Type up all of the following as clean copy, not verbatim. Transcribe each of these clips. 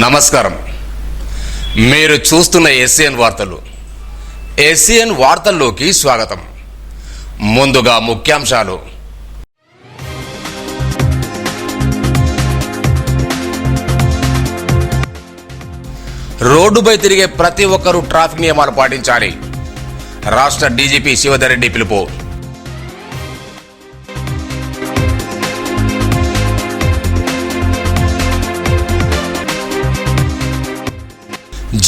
నమస్కారం. మీరు చూస్తున్న ఎస్సీఎన్ వార్తలు. ఎస్సీఎన్ వార్తల్లోకి స్వాగతం. ముందుగా ముఖ్యాంశాలు. రోడ్డుపై తిరిగే ప్రతి ఒక్కరూ ట్రాఫిక్ నియమాలు పాటించాలి. రాష్ట్ర డీజీపీ శివధర్ రెడ్డి పిలుపు.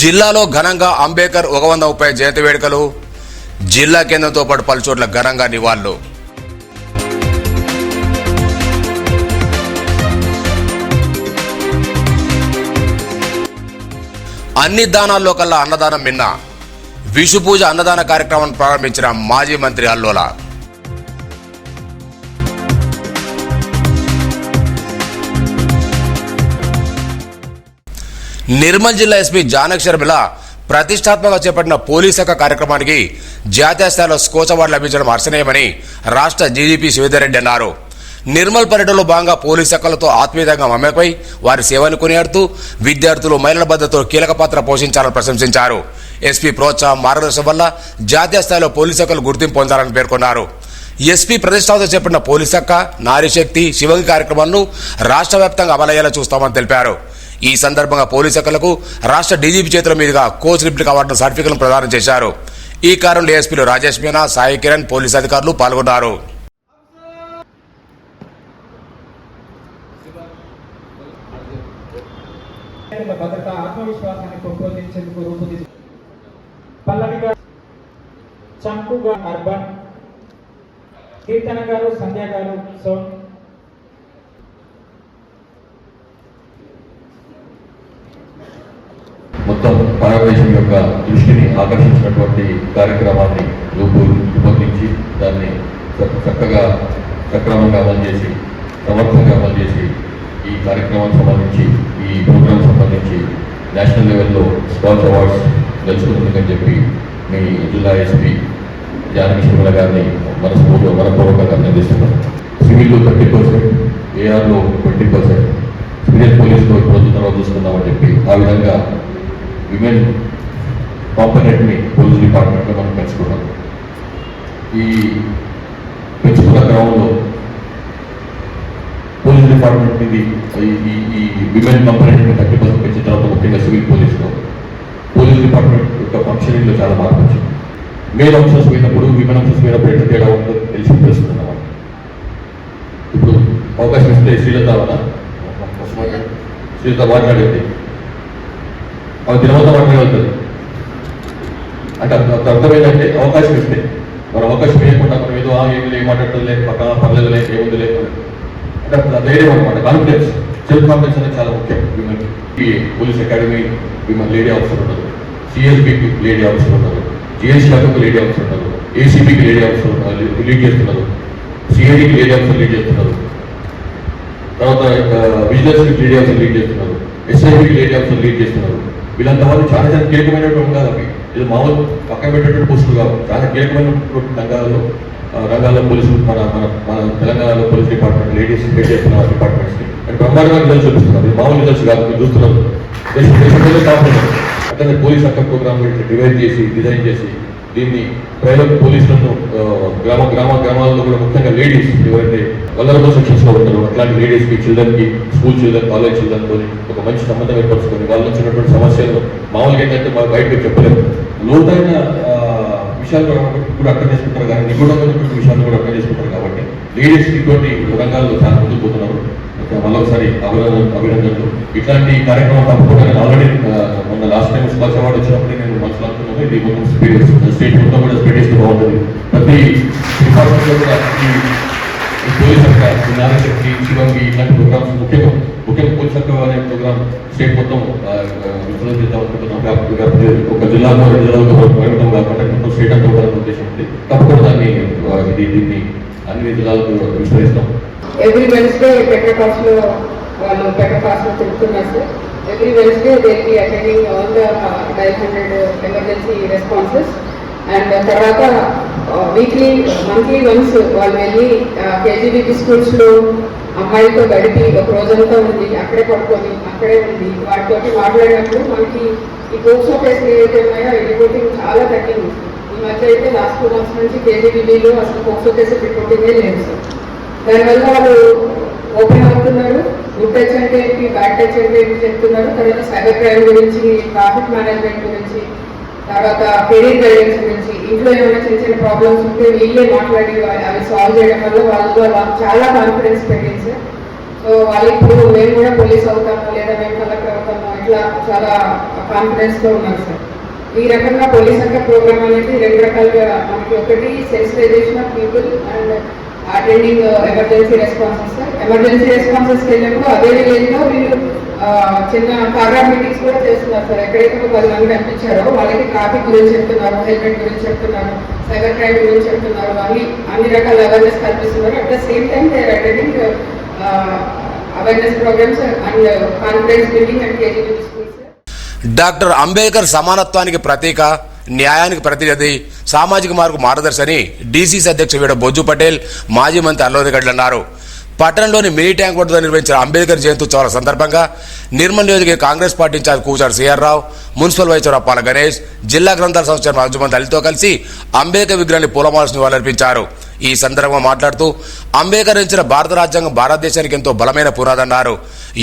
జిల్లాలో ఘనంగా అంబేద్కర్ 130వ జయంతి వేడుకలు. జిల్లా కేంద్రంతో పాటు పలుచోట్ల ఘనంగా నివాళులు. అన్ని దానాల్లో కల్లా అన్నదానం మిన్న. విషు పూజ అన్నదాన కార్యక్రమాన్ని ప్రారంభించిన మాజీ మంత్రి అల్లోల. నిర్మల్ జిల్లా ఎస్పీ జానక్ శర్మిల ప్రతిష్టాత్మకంగా చేపట్టిన పోలీస్ శాఖ కార్యక్రమానికి జాతీయ స్థాయిలో స్కోచ్ అవార్డు లభించడం హర్షణీయమని రాష్ట్ర డీజీపీ శివధర్ రెడ్డి అన్నారు. నిర్మల్ పర్యటనలో భాగంగా పోలీస్ శాఖలతో ఆత్మీయంగా మమేకమై వారి సేవను కొనియాడుతూ విద్యార్థులు మహిళల భద్రతలో కీలక పాత్ర పోషించాలని ప్రశంసించారు. ఎస్పీ ప్రోత్సాహం మార్గదర్శనం వల్ల జాతీయ స్థాయిలో పోలీస్ శాఖలు గుర్తింపు పొందాలని పేర్కొన్నారు. ఎస్పీ ప్రతిష్టాతో చేపట్టిన పోలీస్ శాఖ నారీశక్తి శివంగి కార్యక్రమాలను రాష్ట్ర వ్యాప్తంగా అమలయ్యేలా చూస్తామని తెలిపారు. ఈ సందర్భంగా పోలీస్ శాఖలకు రాష్ట్ర డీజీపీ చేతుల మీదుగా కోచ్ రిప్లిక్ అవార్డును సర్టిఫికెట్లను ప్రదానం చేశారు. ఈ కార్యంలో ఏఎస్పీలు రాజేష్ మీనా, సాయి కిరణ్, పోలీసు అధికారులు పాల్గొన్నారు. కీర్తన గారు, సంధ్య గారు, మొత్తం భారతదేశం యొక్క దృష్టిని ఆకర్షించినటువంటి కార్యక్రమాన్ని రూపొందించి దాన్ని చక్కగా సక్రమంగా అమలు చేసి సమర్థంగా అమలు చేసి ఈ కార్యక్రమానికి సంబంధించి ఈ ప్రోగ్రాం సంబంధించి నేషనల్ లెవెల్లో స్కాచ్ అవార్డ్స్ గెలుచుకుంటుందని చెప్పి మీ జిల్లా ఎస్పీ జానకి శర్మిల గారిని మనపూర్వకంగా అభినందిస్తున్నాం. సివిల్లో 30%, ఏఆర్లో 20%, సివిల్ పోలీసులో రోజు తర్వాత చూసుకుందామని చెప్పి ఆ విధంగా విమెన్ కాంపనెంట్ని పోలీస్ డిపార్ట్మెంట్లో మనం పెంచుకున్నాం. ఈ పెంచుకున్న క్రమంలో పోలీస్ డిపార్ట్మెంట్ ఇది ఈ విమెన్ కాంపనెంట్ని 30% పెంచిన తర్వాత ముఖ్యంగా సివిల్ పోలీసులో పోలీస్ డిపార్ట్మెంట్ యొక్క ఫంక్షనింగ్లో చాలా మార్పు వచ్చింది. మేల్ ఆఫీసర్స్ పోయినప్పుడు విమెన్ ఆఫీసర్స్ పోయినప్పుడు ఎంత తేడా ఉందో తెలుసుకున్నాం. ఇప్పుడు అవకాశం ఇస్తే శ్రీలత మాట్లాడేది అవి తినవద్ద మాట్లాడగలుగుతుంది అంటే అర్థమైందంటే అవకాశం ఇస్తే మరి అవకాశం ఇవ్వకుండా మనం ఏదో ఏం మాట్లాడటం లేదు, పక్కన పర్లేదు లేదు, ఏముంది లేదు అంటే ధైర్యం అనమాట. కాన్ఫిడెన్స్, సెల్ఫ్ కాన్ఫిడెన్స్ అనేది చాలా ముఖ్యం. Women police academy women lady officer ఉండదు, సిఎస్బికి లేడీ ఆఫీసర్ ఉండదు, జిఎస్ శాఖకు లేడీ ఆఫీసర్ ఉండదు, ఏసీబీకి లేడీ ఆఫీసర్ లీడ్ చేస్తున్నారు, సిఐడికి లేడీ ఆఫీసర్ లీడ్ చేస్తున్నారు, తర్వాత విజిలెన్స్కి లేడీ ఆఫీసర్ లీడ్ చేస్తున్నారు, ఎస్ఐబికి లేడీ ఆఫీసర్ లీడ్ చేస్తున్నారు. వీళ్ళంతా వాళ్ళు చాలా చాలా కీలకమైనటువంటి కాదు. అవి ఇది మామూలు పక్కన పెట్టేటువంటి పోస్టులు కావు. చాలా కీలకమైనటువంటి రంగాల్లో పోలీసులు మన మన మన తెలంగాణలో పోలీస్ డిపార్ట్మెంట్ లేడీస్ హెడ్ చేస్తున్న డిపార్ట్మెంట్స్కి అంటే బ్రహ్మాండంగా రిజల్ట్స్ చూపిస్తున్నారు. ఇది మామూలు రిజల్ట్స్ కాదు, మీరు చూస్తున్నారు. దేశంలో కాకుండా అట్లనే పోలీస్ అక్క ప్రోగ్రామ్ డివైడ్ చేసి డిజైన్ చేసి దీన్ని ప్రైవేట్ పోలీసులను గ్రామాల్లో కూడా ముఖ్యంగా లేడీస్ ఎవరైతే వలరబుల్ సెక్షన్స్లో ఉంటారో అట్లాంటి లేడీస్కి, చిల్డ్రన్కి, స్కూల్ చిల్డ్రన్, కాలేజ్ చిల్డ్రన్తో ఒక మంచి సంబంధం ఏర్పరచుకొని వాళ్ళ నుంచి ఉన్నటువంటి సమస్యలు మామూలుగా ఏంటంటే మాకు బయటకు చెప్పలేదు. లోతైన విషయాలు కూడా అర్థం చేసుకుంటారు కానీ నిగూఢంగా ఉన్నటువంటి విషయాలు కూడా అర్థం చేసుకుంటారు. కాబట్టి లేడీస్కి ఇటువంటి రంగాల్లో చాలా ముందుకు పోతున్నారు. మళ్ళొకసారి అభినందనలు. ఇట్లాంటి కార్యక్రమం తప్పకుండా నేను ఆల్రెడీ మొన్న లాస్ట్ టైం స్కాచ్ అవార్డు వచ్చినప్పుడు నేను మనసులో అనుకున్నాను ఇది మొత్తం స్టేట్ మొత్తం కూడా స్ప్రెడ్ చేస్తే బాగుంటుంది. ప్రతి డిపార్ట్మెంట్లో కూడా ఈ పోలీస్ శాఖ, నారీశక్తి, శివంగి ఇట్లాంటి ప్రోగ్రామ్స్ ముఖ్యంగా పోలీస్ శాఖ అనే ప్రోగ్రామ్ స్టేట్ మొత్తం విడుదల చేద్దాం అనుకుంటున్నాం. ఒక జిల్లాలో 2 జిల్లాలో పరిమితం కాకుండా మొత్తం స్టేట్ అంతా కూడా ఉద్దేశం ఉంది. తప్పకుండా దీన్ని అన్ని జిల్లాలకు విస్తరిస్తాం. Every Wednesday, Petra Classlo, Petra Classlo తెలుపుతున్నారు sir. Every Wednesday they will be attending all the 900 emergency responses and తర్వాత మంత్లీ వన్స్ వాళ్ళు వెళ్ళి కేజీబీపీ స్కూల్స్లో అమ్మాయిలతో గడిపి ఒక రోజంతా ఉంది, అక్కడే పడుకొని అక్కడే ఉంది, వాటితోటి మాట్లాడినప్పుడు మనకి ఈ పోక్సో కేసులు ఏవైతే ఉన్నాయో రిపోర్టింగ్ చాలా తగ్గింది. ఈ మధ్య అయితే లాస్ట్ 2 months నుంచి కేజీబీలో అసలు పోక్సో కేసు రిపోర్టింగే లేదు సార్. దానివల్ల వాళ్ళు ఓపెన్ అవుతున్నారు, గుడ్ టచ్ అంటే ఏంటి, బ్యాడ్ టచ్ అంటే ఏంటి చెప్తున్నారు. తర్వాత సైబర్ క్రైమ్ గురించి, ట్రాఫిక్ మేనేజ్మెంట్ గురించి, తర్వాత కెరీర్ గైడెన్స్ గురించి, ఇంట్లో ఏమైనా చిన్న చిన్న ప్రాబ్లమ్స్ ఉంటే వీళ్ళే మాట్లాడి అవి సాల్వ్ చేయడం వల్ల వాళ్ళకు చాలా కాన్ఫిడెన్స్ పెరిగింది సార్. సో వాళ్ళు ఇప్పుడు మేము కూడా పోలీస్ అవుతాము లేదా మేము కలెక్టర్ అవుతాము ఇట్లా చాలా కాన్ఫిడెన్స్తో ఉన్నారు సార్. ఈ రకంగా పోలీస్ అంక ప్రోగ్రామ్ అనేది 2 రకాలుగా మనకి, ఒకటి sensitization of people and attending emergency responses. ఎమర్జెన్సీ రెస్పాన్సెస్కి వెళ్ళినప్పుడు అదే విలేజ్లో వీళ్ళు చిన్న ప్రోగ్రామ్ మీటింగ్స్ కూడా చేస్తున్నారు సార్. ఎక్కడైతే 10 మంది కనిపించారో వాళ్ళకి ట్రాఫిక్ గురించి చెప్తున్నారు, హెల్మెట్ గురించి చెప్తున్నారు, సైబర్ క్రైమ్ గురించి చెప్తున్నారు, అన్ని రకాల అవేర్నెస్ కల్పిస్తున్నారు. At the same time they are attending awareness programs and confidence building and KGB schools. Doctor Ambedkar సమానత్వానికి ప్రతీక, న్యాయానికి ప్రతినిధి, సామాజిక మార్పు మార్గదర్శి అని డీసీసీ అధ్యక్షుడు వీడ బొజ్జు పటేల్, మాజీ మంత్రి అల్లోదిగడ్లు అన్నారు. పట్టణంలోని మినీ ట్యాంక్ వద్ద నిర్వహించిన అంబేద్కర్ జయంతి ఉత్సవాల సందర్భంగా నిర్మల్ నియోజక కాంగ్రెస్ పార్టీ ఇన్ఛార్జ్ కూచారు సిఆర్ రావు, municipal vice chairman Appala Ganesh, జిల్లా గ్రంథాల సంస్థ చైర్మన్ అర్జున్ అలీతో కలిసి అంబేద్కర్ విగ్రహాన్ని పూలమాలసి నివాళులర్పించారు. ఈ సందర్భంగా మాట్లాడుతూ అంబేద్కర్ రచించిన భారత రాజ్యాంగం భారతదేశానికి ఎంతో బలమైన పునాదన్నారు.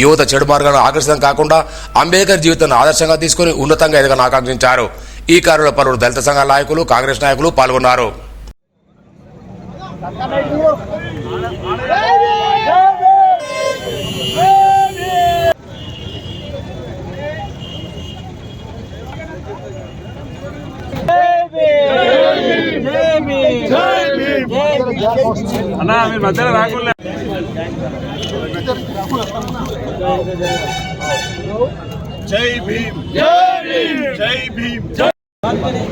యువత చెడు మార్గాలను ఆకర్షితం కాకుండా అంబేద్కర్ జీవితాన్ని ఆదర్శంగా తీసుకుని ఉన్నతంగా ఎదగాలని ఆకాంక్షించారు. ఈ కార్యక్రమంలో పలువురు దళిత సంఘాల నాయకులు, కాంగ్రెస్ నాయకులు పాల్గొన్నారు. అన్నా మీరు మధ్యలో రాకుండా జై భీమ్, జై భీమ్, జై భీమ్, జై భీమ్,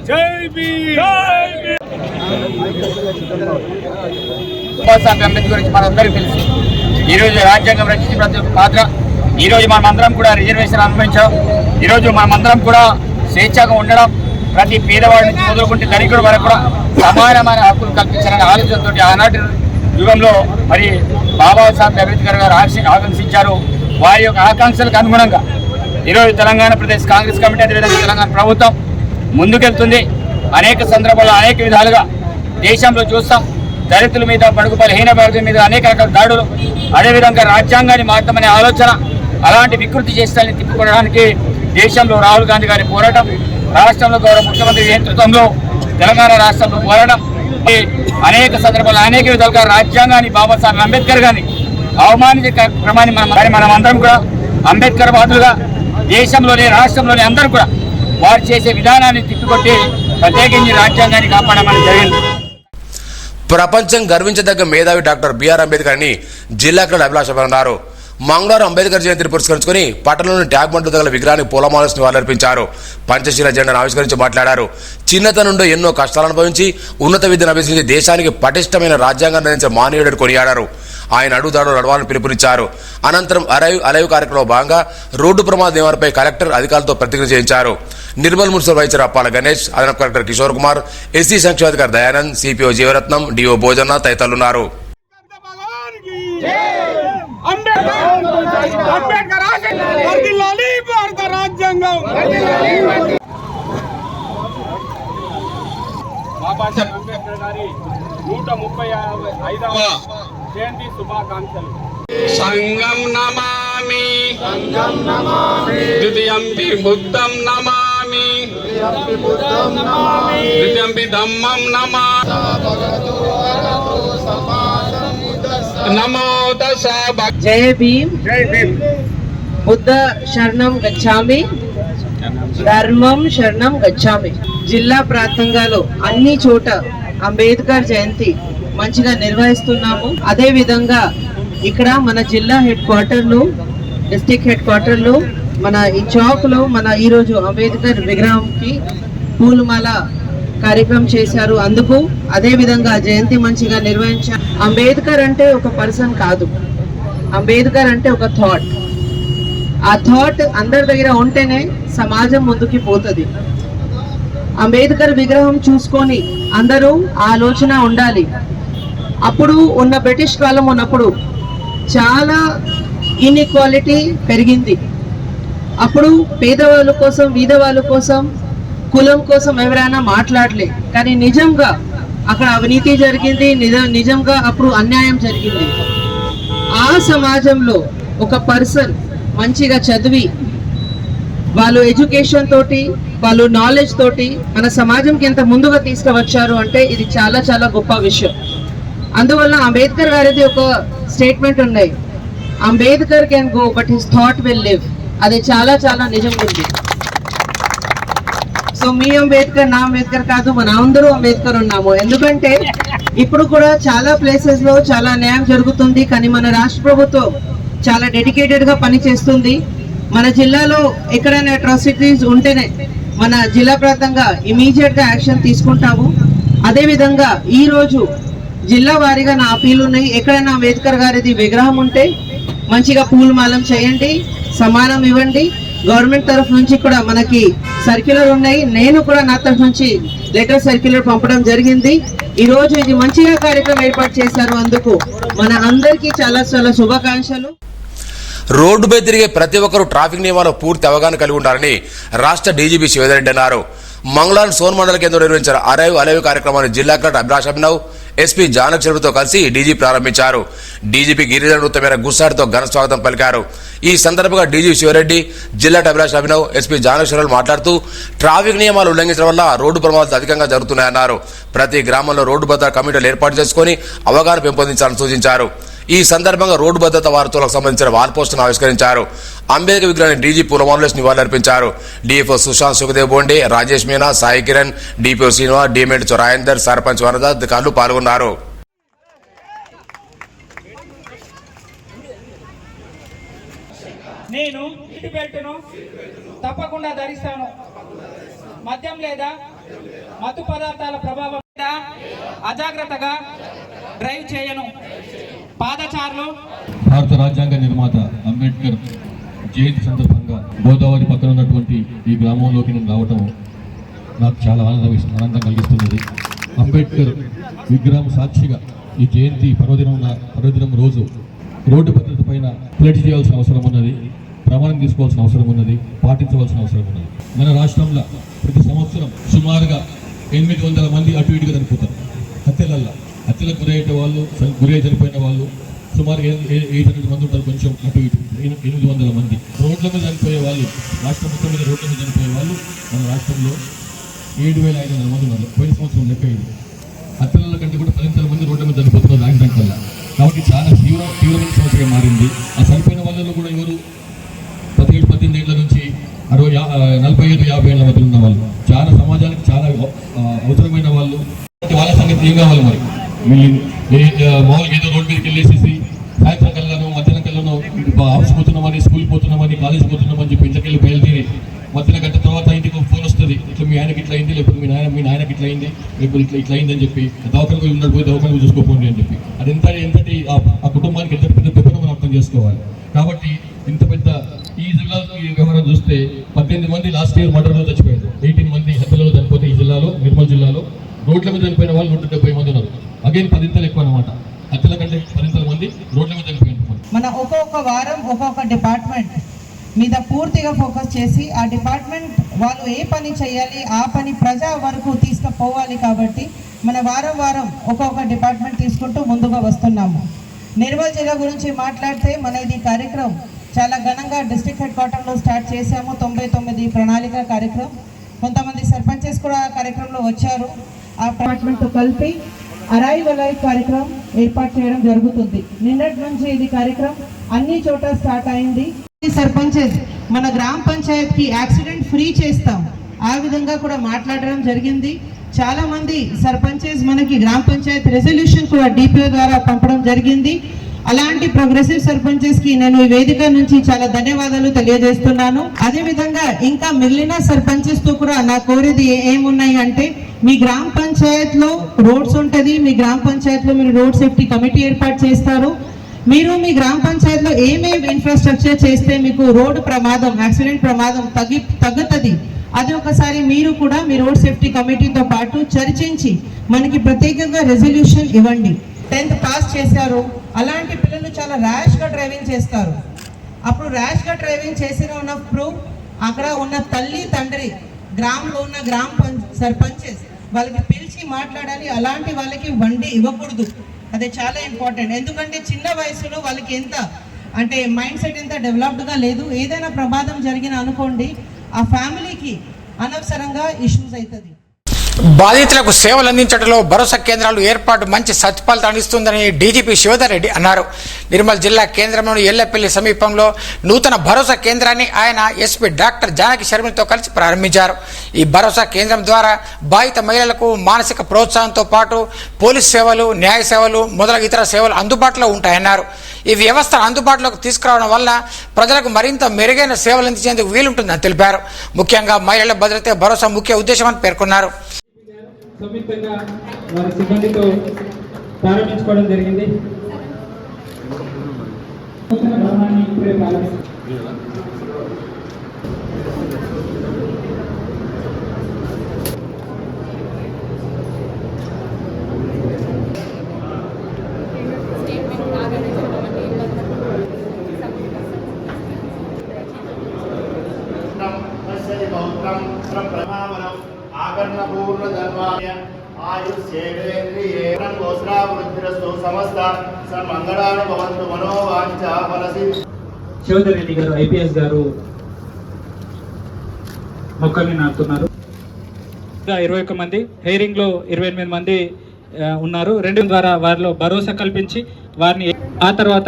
జై భీమ్. అంబేద్కర్ గురించి మనందరికీ తెలుసు. ఈరోజు రాజ్యాంగం రచించిన ప్రతి ఒక్క పాత్ర. ఈరోజు మనమందరం కూడా రిజర్వేషన్ అనుభవించాం. ఈరోజు మనమందరం కూడా స్వేచ్ఛగా ఉండడం, ప్రతి పేదవాడి నుంచి మొదలుకుంటే ధనికుడు వరకు కూడా సమానమైన హక్కులు కల్పించాలనే ఆలోచనతో ఆనాటి యుగంలో మరి బాబాసాహెబ్ అంబేద్కర్ గారు ఆకాంక్షించారు. వారి యొక్క ఆకాంక్షలకు అనుగుణంగా ఈరోజు తెలంగాణ ప్రదేశ్ కాంగ్రెస్ కమిటీ, అదేవిధంగా తెలంగాణ ప్రభుత్వం ముందుకెళ్తుంది. అనేక సందర్భాల్లో అనేక విధాలుగా దేశంలో చూస్తాం. దళితుల మీద, బడుగు బలహీన వర్గం మీద అనేక రకాల దాడులు, అదేవిధంగా రాజ్యాంగాన్ని మార్చమనే ఆలోచన, అలాంటి వికృతి చేష్టాన్ని తిప్పుకోవడానికి దేశంలో రాహుల్ గాంధీ గారి పోరాటం, రాష్ట్రంలో గౌరవ ముఖ్యమంత్రి నేతృత్వంలో తెలంగాణ రాష్ట్రంలో పోరాటం, అనేక సందర్భాల్లో అనేక విధాలుగా రాజ్యాంగాన్ని, బాబాసాహెబ్ అంబేద్కర్ గారిని అవమానించే క్రమాన్ని మనం అందరం కూడా అంబేద్కర్ వాదులుగా దేశంలోని, రాష్ట్రంలోని అందరూ కూడా వారు చేసే విధానాన్ని తిప్పికొట్టి ప్రత్యేకించి రాజ్యాంగాన్ని కాపాడమని జరిగింది. ప్రపంచం గర్వించదగ్గ మేధావి డాక్టర్ బిఆర్ అంబేద్కర్ అని జిల్లా కలెక్టర్ అభిలాష్ అన్నారు. మంగళవారం అంబేద్కర్ జయంతిని పురస్కరించుకుని పట్టణంలోని ట్యాగ్ బండ్లు తగల విగ్రహానికి పూలమాలసి నివాళులర్పించారు. పంచశీల జెండాను ఆవిష్కరించి మాట్లాడారు. చిన్నతనం నుండి ఎన్నో కష్టాలు అనుభవించి ఉన్నత విద్యను అభ్యసించి దేశానికి పటిష్టమైన రాజ్యాంగాన్ని అందించిన మానవుడిని కొనియాడారు. ఆయన అడుగుదాడులు నడవాలని పిలుపునిచ్చారు. అనంతరం అరైవ్ కార్యక్రమంలో భాగంగా రోడ్డు ప్రమాద నివారణపై కలెక్టర్ అధికారులతో ప్రతిజ్ఞ చేయించారు. Nirmal municipal vice chairman Appala Ganesh, అదనపు కలెక్టర్ కిషోర్ కుమార్, ఎస్సీ సంక్షేమాధికారి దయానంద్, సిపిఓ జీవరత్నం, డిఓ భోజన తదితరులున్నారు. బాబాసాహెబ్ అంబేద్కర్ గారి 135వ జయంతి శుభాకాంక్షలు. సంగం నమామి, ద్వితీయంపి బుద్ధం నమామి, తృతీయంపి ధమ్మం నమో తస్సా. జయ భీమ్, జై భీమ్. బుద్ధ శరణం గచ్చామి, ధర్మం శరణం గచ్చామి. జిల్లా ప్రాంతంగాలో అన్ని చోట అంబేద్కర్ జయంతి మంచిగా నిర్వహిస్తున్నాము. అదే విధంగా ఇక్కడ మన జిల్లా హెడ్ క్వార్టర్లో, డిస్ట్రిక్ట్ హెడ్ క్వార్టర్లో, మన ఈ చౌక్ లో మన ఈరోజు అంబేద్కర్ విగ్రహంకి పూలమాల కార్యక్రమం చేశారు. అందుకు అదే విధంగా జయంతి మంచిగా నిర్వహించారు. అంబేద్కర్ అంటే ఒక పర్సన్ కాదు, అంబేద్కర్ అంటే ఒక థాట్. ఆ థాట్ అందరి దగ్గర ఉంటేనే సమాజం ముందుకి పోతుంది. అంబేద్కర్ విగ్రహం చూసుకొని అందరూ ఆలోచన ఉండాలి. అప్పుడు ఉన్న బ్రిటిష్ కాలం ఉన్నప్పుడు చాలా ఇన్ఈక్వాలిటీ పెరిగింది. అప్పుడు పేదవాళ్ళ కోసం, బీదవాళ్ళ కోసం, కులం కోసం ఎవరైనా మాట్లాడలే. కానీ నిజంగా అక్కడ అవినీతి జరిగింది, నిజంగా అప్పుడు అన్యాయం జరిగింది. ఆ సమాజంలో ఒక పర్సన్ మంచిగా చదివి వాళ్ళు ఎడ్యుకేషన్ తోటి, వాళ్ళు నాలెడ్జ్ తోటి మన సమాజంకి ఎంత ముందుగా తీసుకువచ్చారు అంటే ఇది చాలా చాలా గొప్ప విషయం. అందువల్ల అంబేద్కర్ గారిది ఒక స్టేట్మెంట్ ఉన్నాయి, Ambedkar can go but his thought will live. అది చాలా చాలా నిజం ఉంది. సో మీ అంబేద్కర్ నా అంబేద్కర్ కాదు, మన అందరూ అంబేద్కర్ ఉన్నాము. ఎందుకంటే ఇప్పుడు కూడా చాలా ప్లేసెస్ లో చాలా అన్యాయం జరుగుతుంది, కానీ మన రాష్ట్ర ప్రభుత్వం చాలా డెడికేటెడ్ గా పనిచేస్తుంది. మన జిల్లాలో ఎక్కడైనా అట్రాసిటీస్ ఉంటేనే మన జిల్లా ప్రాంతంగా ఇమీడియట్ గా యాక్షన్ తీసుకుంటాము. అదే విధంగా ఈ రోజు జిల్లా వారీగా నా అపీలు ఉన్నాయి. ఎక్కడైనా అంబేద్కర్ గారిది విగ్రహం ఉంటే మంచిగా పూలమాలం చేయండి, సమానం ఇవ్వండి. గవర్నమెంట్ తరఫు నుంచి కూడా మనకి సర్క్యులర్ ఉన్నాయి. నేను కూడా నా తరఫు నుంచి లెటర్ సర్క్యులర్ పంపడం జరిగింది. ఈ రోజు ఇది మంచిగా కార్యక్రమం ఏర్పాటు చేశారు, అందుకు మన అందరికీ చాలా చాలా శుభాకాంక్షలు. రోడ్డుపై తిరిగే ప్రతి ఒక్కరూ ట్రాఫిక్ నియమాలు పూర్తి అవగాహన కలిగి ఉండాలని రాష్ట్ర డీజీపీ శివేందర్రెడ్డి అన్నారు. మంగళవారం సోన్ మండల కేంద్రంలో నిర్వహించిన అరైవ్ అలైవ్ కార్యక్రమాన్ని జిల్లా కలెక్టర్ అభిలాష్ అభినవ్, ఎస్పీ జానక్ తో కలిసి డీజీ ప్రారంభించారు. డీజీపీ గిరిజన వృత్తం మేర గుస్సాడితో ఘన స్వాగతం పలికారు. ఈ సందర్భంగా డీజీ శివరెడ్డి, జిల్లా అభిలాష్ అభినవ్, ఎస్పీ జానక్ మాట్లాడుతూ ట్రాఫిక్ నియమాలు ఉల్లంఘించడం వల్ల రోడ్డు ప్రమాదాలు అధికంగా జరుగుతున్నాయన్నారు. ప్రతి గ్రామంలో రోడ్డు భద్రతా కమిటీలు ఏర్పాటు చేసుకుని అవగాహన పెంపొందించాలని సూచించారు. ఈ సందర్భంగా రోడ్డు భద్రత వార్తలకు సంబంధించిన వాల్ పోస్టును ఆవిష్కరించారు. అంబేద్కర్ విగ్రహాన్ని డీజీ పూలమాలవేసి నివాళులర్పించారు. డీఎఫ్ఓ సుశాంత్ సుఖదేవ్ బోండే, రాజేష్ మీనా, సాయి కిరణ్, డిపిఓ శ్రీనివా, డిమెంట్ చొరాయందర్, సర్పంచ్ వరద అధికారులు పాల్గొన్నారు. నేను సీట్ బెల్ట్ను తప్పకుండా ధరిస్తాను. మద్యం లేదా మత్తు పదార్థాల ప్రభావం మీద అజాగ్రత్తగా డ్రైవ్ చేయను. పాదచారులు భారత రాజ్యాంగ నిర్మాత అంబేద్కర్ జయంతి సందర్భంగా గోదావరి పక్కన ఉన్నటువంటి ఈ గ్రామంలోకి నేను రావటం నాకు చాలా ఆనందం కలిగిస్తున్నది. అంబేద్కర్ విగ్రహం సాక్షిగా ఈ జయంతి పర్వదినం రోజు రోడ్డు భద్రత పైన ప్లెడ్జ్ చేయాల్సిన అవసరం ఉన్నది, ప్రమాణం తీసుకోవాల్సిన అవసరం ఉన్నది, పాటించవలసిన అవసరం ఉన్నది. మన రాష్ట్రంలో ప్రతి సంవత్సరం సుమారుగా 800 మంది అటు ఇటుగా చనిపోతారు. హత్యలకు గురయ్యే వాళ్ళు, చనిపోయిన వాళ్ళు సుమారు 800 మంది ఉంటారు. కొంచెం అటు ఇటు 800 మంది రోడ్ల మీద చనిపోయే వాళ్ళు, రాష్ట్రం మొత్తం మీద రోడ్ల మీద చనిపోయే వాళ్ళు మన రాష్ట్రంలో 7,500 మంది ఉన్నారు. పోయిన సంవత్సరం లెక్క ఇది. హత్యల కంటే కూడా 10,000 మంది రోడ్ల మీద చనిపోతున్నారు యాక్సిడెంట్ వల్ల. కాబట్టి చాలా తీవ్రమైన సమస్యగా మారింది. ఆ చనిపోయిన వాళ్ళలో కూడా ఎవరు 17-18 ఏళ్ల నుంచి 45-50 ఏళ్ల మధ్య ఉన్న వాళ్ళు, చాలా సమాజానికి చాలా అవసరమైన వాళ్ళు. వాళ్ళ సంగతి ఏం కావాలి మరి? మామూలుగా ఏదో రోడ్డు మీదకి వెళ్ళేసేసి సాయంత్రం కల్లాను, మధ్యాహ్నం కల్లాను ఆఫీస్ పోతున్నామని, స్కూల్ పోతున్నామని, కాలేజ్ పోతున్నామని చెప్పి ఇంటికెళ్ళి బయలుదేరి మధ్యాహ్నం గంట తర్వాత ఇంటికి ఒక ఫోన్ వస్తుంది, ఇట్లా మీ ఆయనకి ఇట్లా అయింది, లేకపోతే మీ నాయనకి ఇట్లా అయింది, లేకపోతే ఇట్లా అయింది అని చెప్పి దవాఖానకు ఉన్నాడు, పోయి దవాఖానకు చూసుకోపోండి అని చెప్పి. అది ఎంతటి ఆ కుటుంబానికి ఎంత పెద్ద దెబ్బను మనం అర్థం చేసుకోవాలి. కాబట్టి ఇంత పెద్ద ఈ జిల్లాలో ఈ వ్యవహారం చూస్తే 18 మంది లాస్ట్ ఇయర్ మర్డర్లో చచ్చిపోయారు. 18 మంది హత్యలలో చనిపోతే ఈ జిల్లాలో, నిర్మల్ జిల్లాలో రోడ్ల మీద చనిపోయిన వాళ్ళు 170 మంది ఉన్నారు. అగైన్ 10 ఎక్కువ అనమాట. హత్యల కంటే 10 మంది రోడ్ల మీద చనిపోయిన. మన ఒక్కొక్క వారం ఒక్కొక్క డిపార్ట్మెంట్ మీద పూర్తిగా ఫోకస్ చేసి ఆ డిపార్ట్మెంట్ వాళ్ళు ఏ పని చేయాలి, ఆ పని ప్రజా వరకు తీసుకుపోవాలి. కాబట్టి మన వారం ఒక్కొక్క డిపార్ట్మెంట్ తీసుకుంటూ ముందుగా వస్తున్నాము. నిర్మల్ జిల్లా గురించి మాట్లాడితే మన ఇది కార్యక్రమం చాలా ఘనంగా డిస్ట్రిక్ట్ హెడ్ క్వార్టర్లో స్టార్ట్ చేశాము. 99 ప్రణాళిక కార్యక్రమం. కొంతమంది సర్పంచెస్ కూడా కార్యక్రమంలో వచ్చారు. ఆ డిపార్ట్మెంట్తో కలిపి అరైవ్ అలైవ్ కార్యక్రమం ఏర్పాటు చేయడం జరుగుతుంది. నిన్నటి నుంచి ఇది కార్యక్రమం అన్ని చోట స్టార్ట్ అయింది. సర్పంచెస్ మన గ్రామ పంచాయత్కి యాక్సిడెంట్ ఫ్రీ చేస్తాం, ఆ విధంగా కూడా మాట్లాడడం జరిగింది. చాలా మంది సర్పంచెస్ మనకి గ్రామ పంచాయత్ రెజల్యూషన్ కూడా డిపిఓ ద్వారా పంపడం జరిగింది. అలాంటి ప్రోగ్రెసివ్ సర్పంచెస్ కి నేను ఈ వేదిక నుంచి చాలా ధన్యవాదాలు తెలియజేస్తున్నాను. అదే విధంగా ఇంకా మిగిలిన సర్పంచెస్ తో కూడా నా కోరేది ఏమున్నాయి అంటే, మీ గ్రామ పంచాయత్ లో రోడ్స్ ఉంటది, మీ గ్రామ పంచాయత్ లో మీరు రోడ్ సేఫ్టీ కమిటీ ఏర్పాటు చేస్తారు. మీరు మీ గ్రామ పంచాయతీలో ఏమేమి ఇన్ఫ్రాస్ట్రక్చర్ చేస్తే మీకు రోడ్డు ప్రమాదం, యాక్సిడెంట్ ప్రమాదం తగ్గుతుంది, అది ఒకసారి మీరు కూడా మీ రోడ్ సేఫ్టీ కమిటీతో పాటు చర్చించి మనకి ప్రత్యేకంగా రెజల్యూషన్ ఇవ్వండి. 10th పాస్ చేశారు, అలాంటి పిల్లలు చాలా ర్యాష్గా డ్రైవింగ్ చేస్తారు. అప్పుడు ర్యాష్గా డ్రైవింగ్ చేసిన ఉన్న ప్రూఫ్ అక్కడ ఉన్న తల్లి తండ్రి, గ్రామంలో ఉన్న సర్పంచెస్ వాళ్ళకి పిలిచి మాట్లాడాలి. అలాంటి వాళ్ళకి బండి ఇవ్వకూడదు, అదే చాలా ఇంపార్టెంట్. ఎందుకంటే చిన్న వయసులో వాళ్ళకి ఎంత అంటే మైండ్ సెట్ ఎంత డెవలప్డ్గా లేదు. ఏదైనా ప్రమాదం జరిగిన అనుకోండి, ఆ ఫ్యామిలీకి అనవసరంగా ఇష్యూస్ అవుతుంది. బాధితులకు సేవలు అందించడంలో భరోసా కేంద్రాలు ఏర్పాటు మంచి సత్ఫలితాలు ఇస్తుందని డీజీపీ శివధర్ రెడ్డి అన్నారు. నిర్మల్ జిల్లా కేంద్రంలోని ఎల్లపల్లి సమీపంలో నూతన భరోసా కేంద్రాన్ని ఆయన ఎస్పీ డాక్టర్ జానకి శర్మతో కలిసి ప్రారంభించారు. ఈ భరోసా కేంద్రం ద్వారా బాధిత మహిళలకు మానసిక ప్రోత్సాహంతో పాటు పోలీస్ సేవలు, న్యాయ సేవలు మొదలగు ఇతర సేవలు అందుబాటులో ఉంటాయన్నారు. ఈ వ్యవస్థను అందుబాటులోకి తీసుకురావడం వల్ల ప్రజలకు మరింత మెరుగైన సేవలు అందించేందుకు వీలుంటుందని తెలిపారు. ముఖ్యంగా మహిళల భద్రతే భరోసా ముఖ్య ఉద్దేశమని పేర్కొన్నారు. సంయుక్తంగా వారి సిబ్బందితో ప్రారంభించుకోవడం జరిగింది. ఇప్పుడే శివధర్ రెడ్డి గారు ఐపీఎస్ గారు మొక్కల్ని నాటుతున్నారు. 21 మంది, హెయిరింగ్ లో 28 మంది ఉన్నారు. 2 ద్వారా వారిలో భరోసా కల్పించి వారిని ఆ తర్వాత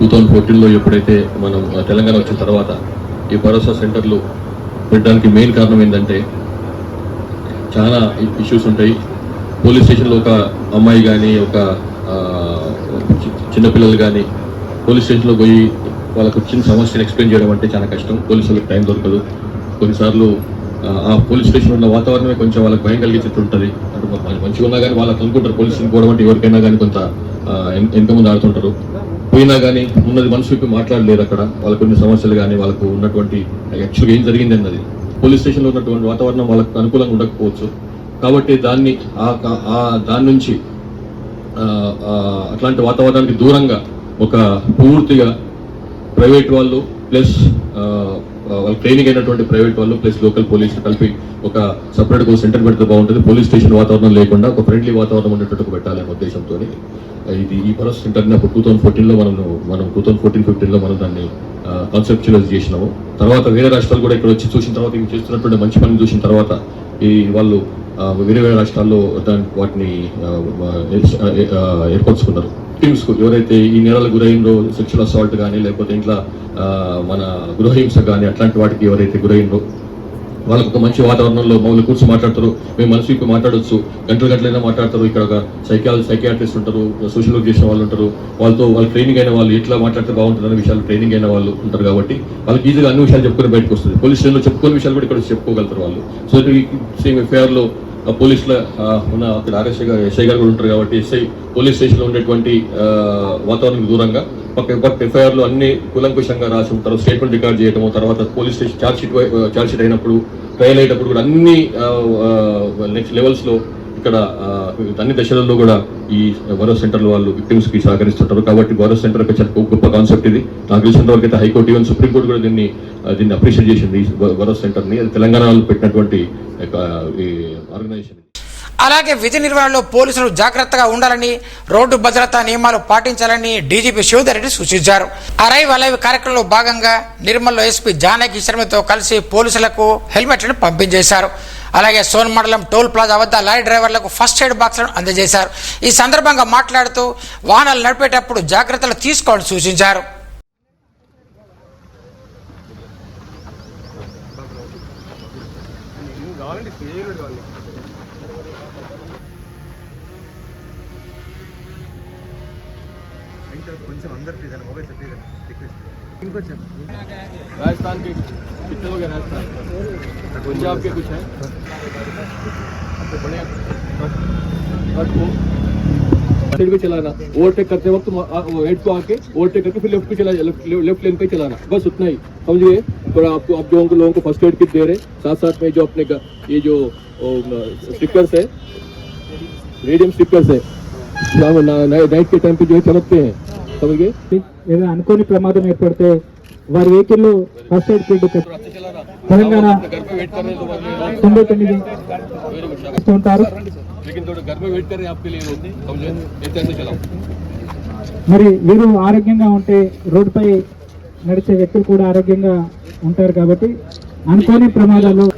2014లో ఎప్పుడైతే మనం తెలంగాణ వచ్చిన తర్వాత ఈ భరోసా సెంటర్లు పెట్టడానికి మెయిన్ కారణం ఏంటంటే చాలా ఇష్యూస్ ఉంటాయి. పోలీస్ స్టేషన్లో ఒక అమ్మాయి కానీ ఒక చిన్నపిల్లలు కానీ పోలీస్ స్టేషన్లో పోయి వాళ్ళకు వచ్చిన సమస్యను ఎక్స్ప్లెయిన్ చేయడం అంటే చాలా కష్టం. పోలీసులకు టైం దొరకదు. కొన్నిసార్లు ఆ పోలీస్ స్టేషన్ ఉన్న వాతావరణమే కొంచెం వాళ్ళకి భయం కలిగించేట్టు ఉంటుంది. అంటే మంచిగా ఉన్నా కానీ వాళ్ళకి అనుకుంటారు పోలీస్ స్టేషన్ పోవడం అంటే ఎవరికైనా కానీ కొంత వెనక ముందు ఆడుతుంటారు. పోయినా కానీ ఉన్నది మనసు విప్పి మాట్లాడలేరు. అక్కడ వాళ్ళకు కొన్ని సమస్యలు కానీ వాళ్ళకు ఉన్నటువంటి యాక్చువల్గా ఏం జరిగింది అన్నది పోలీస్ స్టేషన్లో ఉన్నటువంటి వాతావరణం వాళ్ళకు అనుకూలంగా ఉండకపోవచ్చు. కాబట్టి దాని నుంచి అట్లాంటి వాతావరణానికి దూరంగా ఒక పూర్తిగా ప్రైవేట్ వాళ్ళు ప్లస్ వాళ్ళ ట్రైనింగ్ అయినటువంటి ప్రైవేట్ వాళ్ళు ప్లస్ లోకల్ పోలీసులు కలిపి ఒక సపరేట్గా సెంటర్ పెడితే బాగుంటుంది. పోలీస్ స్టేషన్ వాతావరణం లేకుండా ఒక ఫ్రెండ్లీ వాతావరణం ఉండేటట్టు పెట్టాలనే ఉద్దేశంతో ఈ భరోసా సెంటర్ని అప్పుడు 2014లో మనం 2014-15లో మనం దాన్ని కాన్సెప్చువలైజ్ చేసినాము. తర్వాత వేరే రాష్ట్రాలు కూడా ఇక్కడ వచ్చి చూసిన తర్వాత ఇవి చేస్తున్నటువంటి మంచి పని చూసిన తర్వాత వాళ్ళు వేరే రాష్ట్రాల్లో వాటిని ఏర్పరచుకున్నారు. టీమ్స్కు ఎవరైతే ఈ నేరాలకు గురైనరో, సెక్షువల్ అసాల్ట్ కానీ లేకపోతే ఇంట్లో మన గృహహింస కానీ అట్లాంటి వాటికి ఎవరైతే గురైనరో వాళ్ళకు ఒక మంచి వాతావరణంలో మమ్మల్ని కూర్చొని మాట్లాడతారు. మేము మనసు ఇప్పుడు మాట్లాడవచ్చు, గంటలైనా మాట్లాడతారు. ఇక్కడ ఒక సైకియాట్రిస్ట్ ఉంటారు, సోషల్ వర్క్ చేసిన వాళ్ళు ఉంటారు. వాళ్ళతో వాళ్ళు ట్రైనింగ్ అయిన వాళ్ళు ఎట్లా మాట్లాడితే బాగుంటుంది అనే విషయాలు ట్రైనింగ్ అయిన వాళ్ళు ఉంటారు. కాబట్టి వాళ్ళకి ఈజీగా అన్ని విషయాలు చెప్పుకొని బయటకు వస్తుంది. పోలీస్ స్టేషన్లో చెప్పుకునే విషయాలు కూడా ఇక్కడ చెప్పుకోగలుగుతారు వాళ్ళు. సో సేమ్ ఎఫ్ఐఆర్లో పోలీసుల ఉన్న అక్కడ ఎస్ఐ గారు కూడా ఉంటారు. కాబట్టి పోలీస్ స్టేషన్లో ఉండేటువంటి వాతావరణానికి దూరంగా పక్క ఎఫ్ఐఆర్లో అన్ని కూలంకుషంగా రాసి ఉంటారు. స్టేట్మెంట్ రికార్డ్ చేయడము, తర్వాత పోలీస్ స్టేషన్ ఛార్జ్ షీట్ అయినప్పుడు, ట్రయల్ అయ్యేటప్పుడు కూడా అన్ని నెక్స్ట్ లెవెల్స్లో ఇక్కడ అన్ని దశలలో కూడా ఈ భరోసా సెంటర్లు వాళ్ళు విక్టిమ్స్కి సహకరిస్తుంటారు. కాబట్టి భరోసా సెంటర్ ఒక చాలా గొప్ప కాన్సెప్ట్ ఇది. నాకు తెలిసినంత వరకు అయితే హైకోర్టు ఈవెన్ సుప్రీంకోర్టు కూడా దీన్ని అప్రిషియేట్ చేసింది. ఈ భరోసా సెంటర్ని అది తెలంగాణలో పెట్టినటువంటి ఆర్గనైజేషన్. అలాగే విధి నిర్వహణలో పోలీసులు జాగ్రత్తగా ఉండాలని, రోడ్డు భద్రతా నియమాలు పాటించాలని డీజీపీ శివధర్ రెడ్డి సూచించారు. అరైవ్ అలైవ్ కార్యక్రమంలో భాగంగా నిర్మల్లో ఎస్పీ జానకి శర్మతో కలిసి పోలీసులకు హెల్మెట్లను పంపించేశారు. అలాగే సోన్ మండలం టోల్ ప్లాజా వద్ద లారీ డ్రైవర్లకు ఫస్ట్ ఎయిడ్ బాక్స్లను అందజేశారు. ఈ సందర్భంగా మాట్లాడుతూ వాహనాలు నడిపేటప్పుడు జాగ్రత్తలు తీసుకోవాలని సూచించారు. राजस्थान के कितने लोग हैं? राजस्थान पंजाब के कुछ हैं, बढ़िया। साइड में चलाना, ओवरटेक करते वक्त हेड को आके ओवरटेक करके फिर लेफ्ट पे चला, लेफ्ट लेन पे चलाना, बस उतना ही समझिए। थोड़ा आपको आप जो लोगों को फर्स्ट एड किट दे रहे, साथ साथ में जो अपने ये जो स्टिकर्स है, रेडियम स्टिकर्स है, नाइट के टाइम पे जो है चमकते हैं, समझिए। ఏదో అనుకోని ప్రమాదం ఏర్పడితే వారి వెహికల్లో ఫస్ట్ ఎయిడ్ కిట్ తెలంగాణ 99 ఇస్తుంటారు। మరి వీరు ఆరోగ్యంగా ఉంటే రోడ్డుపై నడిచే వ్యక్తులు కూడా ఆరోగ్యంగా ఉంటారు కాబట్టి అనుకోని ప్రమాదాలు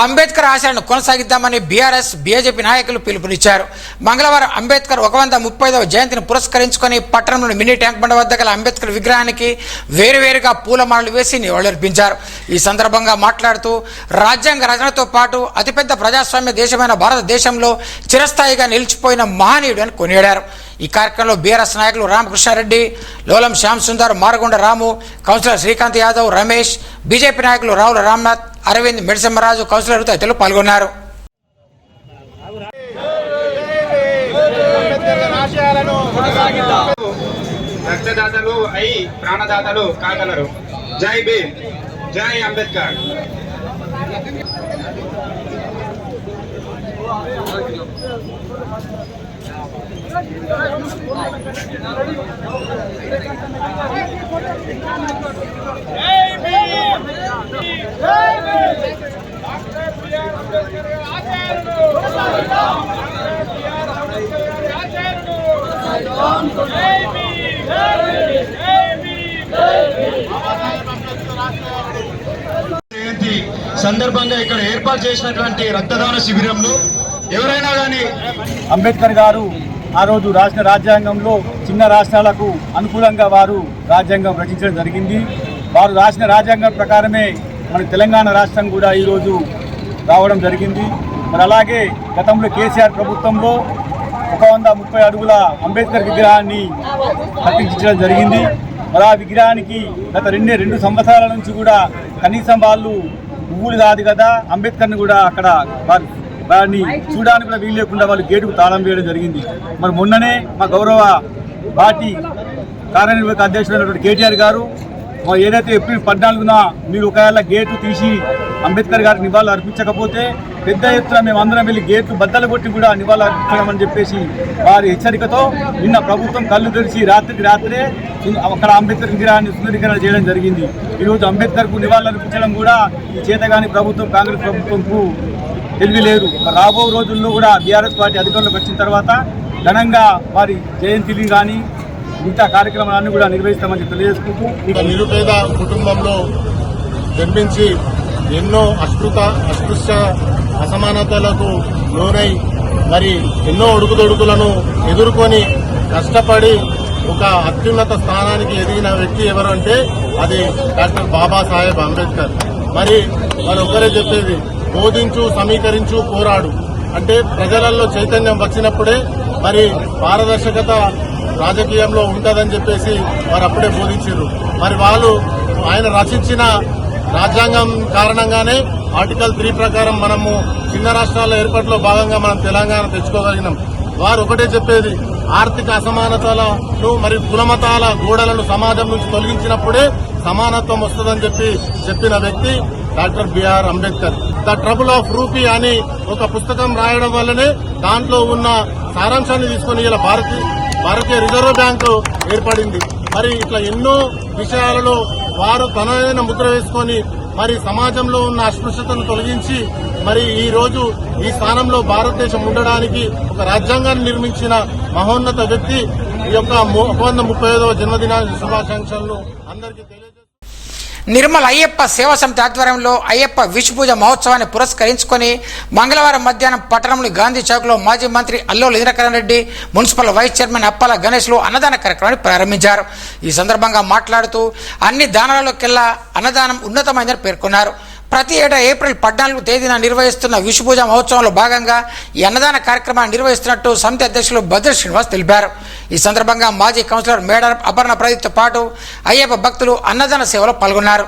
అంబేద్కర్ ఆశయాలను కొనసాగిద్దామని బీఆర్ఎస్ బీజేపీ నాయకులు పిలుపునిచ్చారు। మంగళవారం అంబేద్కర్ 135వ జయంతిని పురస్కరించుకొని పట్టణంలోని మినీ ట్యాంక్ బండ వద్ద గల అంబేద్కర్ విగ్రహానికి వేరువేరుగా పూలమాలలు వేసి నివాళులర్పించారు। ఈ సందర్భంగా మాట్లాడుతూ రాజ్యాంగ రచనతో పాటు అతిపెద్ద ప్రజాస్వామ్య దేశమైన భారతదేశంలో చిరస్థాయిగా నిలిచిపోయిన మహనీయుడు అని కొనియాడారు। ఈ కార్యక్రమంలో బీఆర్ఎస్ నాయకులు రామకృష్ణారెడ్డి, లోలం శ్యామ్ సుందర్, మారగొండ రాము, కౌన్సిలర్ శ్రీకాంత్ యాదవ్, రమేష్, బీజేపీ నాయకులు రావుల రామ్నాథ్, అరవింద్, మెడిసెమ్మరాజు, కౌన్సిలర్ తదితరులు పాల్గొన్నారు। రక్తదాతలు అయి ప్రాణదాతలు కాగలరు। జై భీమ్, జై అంబేద్కర్। జయంతి సందర్భంగా ఇక్కడ ఏర్పాటు చేసినటువంటి రక్తదాన శిబిరంలో ఎవరైనా కానీ అంబేద్కర్ గారు ఆ రోజు రాసిన రాజ్యాంగంలో చిన్న రాష్ట్రాలకు అనుకూలంగా వారు రాజ్యాంగం రచించడం జరిగింది। వారు రాసిన రాజ్యాంగం ప్రకారమే మన తెలంగాణ రాష్ట్రం కూడా ఈరోజు రావడం జరిగింది। మరి అలాగే గతంలో కేసీఆర్ ప్రభుత్వంలో 130 అడుగుల అంబేద్కర్ విగ్రహాన్ని ప్రతిష్ఠించడం జరిగింది। మరి ఆ విగ్రహానికి గత 2 సంవత్సరాల నుంచి కూడా కనీసం వాళ్ళు పువ్వులు కాదు కదా అంబేద్కర్ని కూడా అక్కడ వారిని చూడడానికి కూడా వీలు లేకుండా వాళ్ళు గేటుకు తాళం వేయడం జరిగింది। మరి మొన్ననే మా గౌరవ పార్టీ కార్యనిర్వాహక అధ్యక్షుడైనటువంటి కేటీఆర్ గారు ఏదైతే ఏప్రిల్ 14న మీరు ఒకవేళ గేటు తీసి అంబేద్కర్ గారికి నివాళులు అర్పించకపోతే పెద్ద ఎత్తున మేము అందరం వెళ్ళి గేట్లు బద్దలు కొట్టి కూడా నివాళులు అర్పించడం చెప్పేసి వారి హెచ్చరికతో నిన్న ప్రభుత్వం కళ్ళు తెరిచి రాత్రికి రాత్రే అక్కడ అంబేద్కర్ విగ్రహాన్ని సుందరీకరణ చేయడం జరిగింది। ఈరోజు అంబేద్కర్కు నివాళులు అర్పించడం కూడా ఈ చేతగాని ప్రభుత్వం కాంగ్రెస్ ప్రభుత్వంకు తెలియలేదు। రాబో రోజుల్లో కూడా బీఆర్ఎస్ పార్టీ అధికారంలోకి వచ్చిన తర్వాత ఘనంగా వారి జయంతిని కానీ మిగతా కార్యక్రమాలన్నీ కూడా నిర్వహిస్తామని తెలియజేసుకుంటూ నిరుపేద కుటుంబంలో జన్మించి ఎన్నో అస్పృశ్య అసమానతలకు లోనై మరి ఎన్నో ఒడుకుదొడుకులను ఎదుర్కొని కష్టపడి ఒక అత్యున్నత స్థానానికి ఎదిగిన వ్యక్తి ఎవరు అంటే అది డాక్టర్ బాబాసాహెబ్ అంబేద్కర్। మరి ఒక్కరే చెప్పేది బోధించు, సమీకరించు, పోరాడు అంటే ప్రజలలో చైతన్యం వచ్చినప్పుడే మరి పారదర్శకత రాజకీయంలో ఉంటుందని చెప్పేసి వారు అప్పుడే బోధించారు। మరి వాళ్ళు ఆయన రచించిన రాజ్యాంగం కారణంగానే ఆర్టికల్ 3 ప్రకారం మనము చిన్న రాష్ట్రాల ఏర్పాటులో భాగంగా మనం తెలంగాణ తెచ్చుకోగలిగినాం। వారు ఒకటే చెప్పేది ఆర్థిక అసమానతలను మరియు కులమతాల గోడలను సమాజం నుంచి తొలగించినప్పుడే సమానత్వం వస్తుందని చెప్పిన వ్యక్తి doctor BR Ambedkar. The trouble of rupee అని ఒక పుస్తకం రాయడం వల్లనే దాంట్లో ఉన్న సారాంశాన్ని తీసుకుని ఇలా భారతీయ రిజర్వ్ బ్యాంకు ఏర్పడింది। మరి ఇట్లా ఎన్నో విషయాలలో వారు తనదైన ముద్ర వేసుకొని మరి సమాజంలో ఉన్న అస్పృశ్యతను తొలగించి మరి ఈ రోజు ఈ స్థానంలో భారతదేశం ఉండడానికి ఒక రాజ్యాంగాన్ని నిర్మించిన మహోన్నత వ్యక్తి ఈ యొక్క 135వ జన్మదిన శుభాకాంక్షలను అందరికీ తెలియజేస్తారు। నిర్మల్ అయ్యప్ప సేవా సమితి ఆధ్వర్యంలో అయ్యప్ప విషుపూజ మహోత్సవాన్ని పురస్కరించుకొని మంగళవారం మధ్యాహ్నం పట్టణంలోని గాంధీ చౌక్లో మాజీ మంత్రి Allola Indrakaran Reddy, municipal vice chairman Appala గణేష్లు అన్నదాన కార్యక్రమాన్ని ప్రారంభించారు। ఈ సందర్భంగా మాట్లాడుతూ అన్ని దానాలలోకెల్లా అన్నదానం ఉన్నతమైందని పేర్కొన్నారు। ప్రతి ఏటా ఏప్రిల్ 14వ తేదీన నిర్వహిస్తున్న విషుపూజ మహోత్సవంలో భాగంగా ఈ అన్నదాన కార్యక్రమాన్ని నిర్వహిస్తున్నట్టు సమితి అధ్యక్షులు భద్ర శ్రీనివాస్ తెలిపారు. ఈ సందర్భంగా మాజీ కౌన్సిలర్ మేడ అపర్ణ ప్రదీప్తో పాటు అయ్యప్ప భక్తులు అన్నదాన సేవలో పాల్గొన్నారు.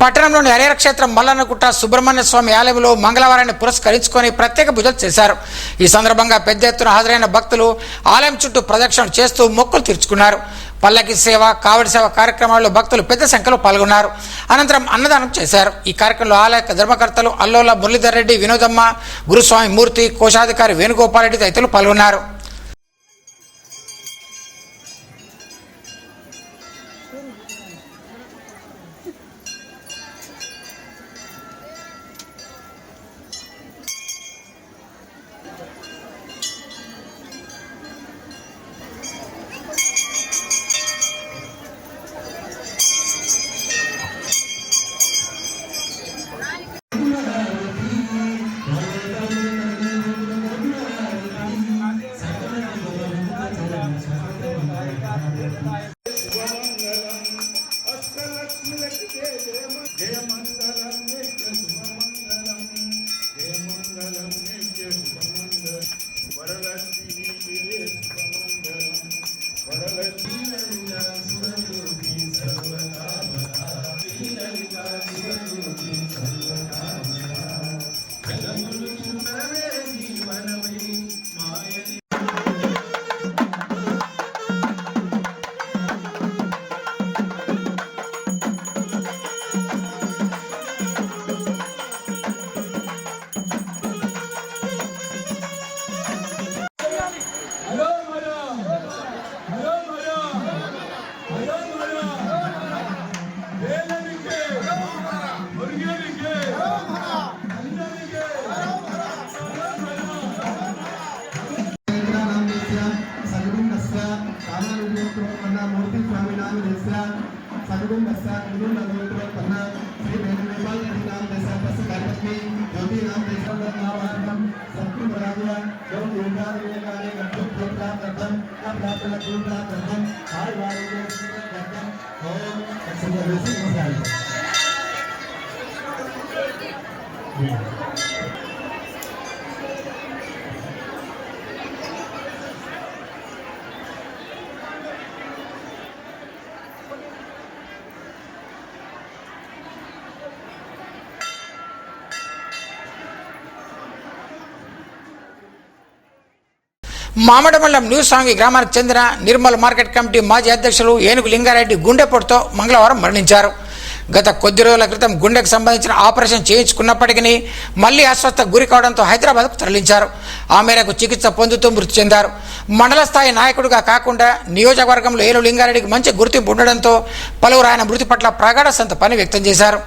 పట్టణంలోని హరిహర క్షేత్రం మల్లన్నగుట్ట సుబ్రహ్మణ్య స్వామి ఆలయంలో మంగళవారాన్ని పురస్కరించుకొని ప్రత్యేక పూజలు చేశారు. ఈ సందర్భంగా పెద్ద ఎత్తున హాజరైన భక్తులు ఆలయం చుట్టూ ప్రదక్షిణ చేస్తూ మొక్కులు తీర్చుకున్నారు. పల్లకి సేవ, కావడి సేవ కార్యక్రమాల్లో భక్తులు పెద్ద సంఖ్యలో పాల్గొన్నారు. అనంతరం అన్నదానం చేశారు. ఈ కార్యక్రమంలో ఆలయ ధర్మకర్తలు అల్లోల మురళీధర్ రెడ్డి, వినోదమ్మ, గురుస్వామి మూర్తి, కోశాధికారి వేణుగోపాల్ రెడ్డి తదితరులు పాల్గొన్నారు. మామడమల్లం న్యూ సాంగి గ్రామానికి చెందిన నిర్మల్ మార్కెట్ కమిటీ మాజీ అధ్యక్షులు ఏనుగు లింగారెడ్డి గుండెపోటుతో మంగళవారం మరణించారు. గత కొద్ది రోజుల క్రితం గుండెకు సంబంధించిన ఆపరేషన్ చేయించుకున్నప్పటికీ మళ్లీ అస్వస్థకు గురి కావడంతో హైదరాబాద్కు తరలించారు. ఆ మేరకు చికిత్స పొందుతూ మృతి చెందారు. మండల స్థాయి నాయకుడిగా కాకుండా నియోజకవర్గంలో ఏనుగు లింగారెడ్డికి మంచి గుర్తింపు ఉండడంతో పలువురు ఆయన మృతి పట్ల ప్రగాఢ సంతాపాన్ని వ్యక్తం చేశారు.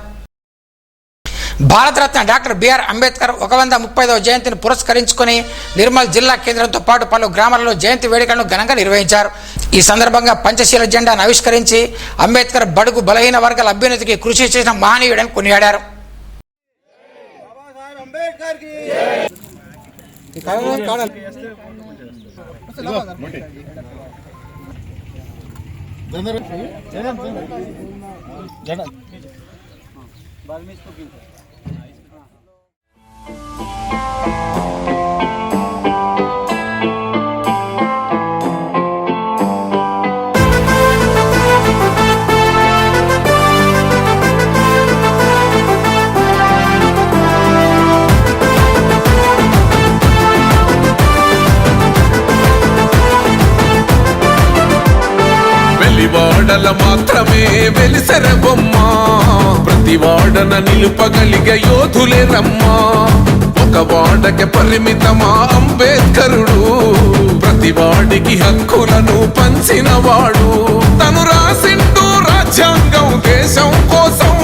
భారతరత్న డాక్టర్ బిఆర్ అంబేద్కర్ 135వ జయంతిని పురస్కరించుకొని నిర్మల్ జిల్లా కేంద్రంతో పాటు పలు గ్రామాలలో జయంతి వేడుకలను ఘనంగా నిర్వహించారు. ఈ సందర్భంగా పంచశీల జెండాను ఆవిష్కరించి అంబేద్కర్ బడుగు బలహీన వర్గాల అభ్యున్నతికి కృషి చేసిన మహనీయుడని కొనియాడారు. వల్ల మాత్రమే వెలిసెర బొమ్మ ప్రతి వాడన నిలుపగలిగే యోధులే రమ్మా ఒక వాడకి పరిమితమా అంబేద్కరుడు ప్రతి వాడికి హక్కులను పంచినవాడు తను రాసిండు రాజ్యాంగం దేశం కోసం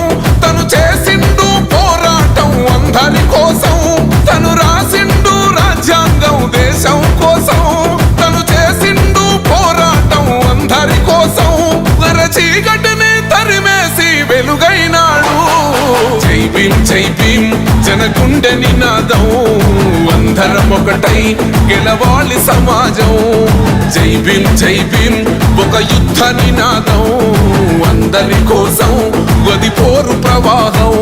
తను చేసిండు పోరాటం అందరి కోసం తను రాసిండు రాజ్యాంగం దేశం కోసం తను చేసిండు పోరాటం అందరి కోసం చీకటిని తరిమేసి వెలుగైనాడు జై భీం జనగుండె నినాదం అందరం ఒకటై గెలవాలి సమాజం జై భీం ఒక యుద్ధ నినాదం అందరి కోసం గది పోరు ప్రవాహం